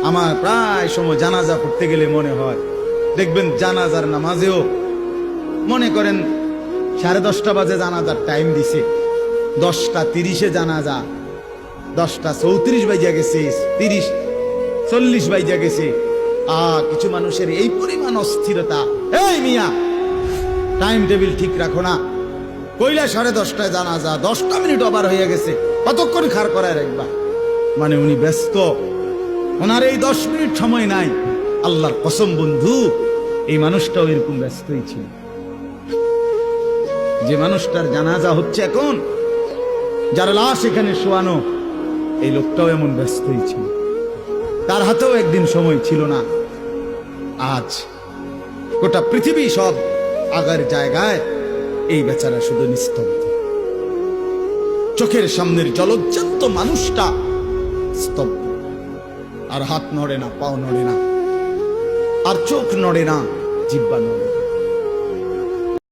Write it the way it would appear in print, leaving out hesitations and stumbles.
আমার প্রায় সময় জানাজা পড়তে গেলে মনে হয়, দেখবেন জানাজার নামাজেও মনে করেন 10:30 বাজে জানাজার টাইম দিছে, 10:30 জানাজা, 10:34 বাজে গেছে, 30-40 বাজে গেছে। কিছু মানুষের এই পরিমাণ অস্থিরতা, এই মিয়া টাইম টেবিল ঠিক রাখো না, কইলা 10:30টায় জানাজা, 10টা মিনিট ওভার হয়ে গেছে, কতক্ষণ খাড় করায় রাখবা? মানে উনি ব্যস্ত, ওনার এই 10 মিনিট সময় নাই। আল্লাহর কসম বন্ধু, এই মানুষটাও এরকম ব্যস্তই ছিল। যে মানুষটার জানাজা হচ্ছে এখন, যার লাশ এখানে শোয়ানো, এই লোকটাও এমন ব্যস্তই ছিল। তার হাতেও একদিন সময় ছিল না। আজ গোটা পৃথিবী সব আগার জায়গায়, এই বেচারা শুধু নিস্তব্ধ। চোখের সামনের জলজ্জান্ত মানুষটা স্তব্ধ, আর হাত নড়ে না, পাও নড়ে না, আর চোখ নড়ে না, জিহ্বা নড়ে না।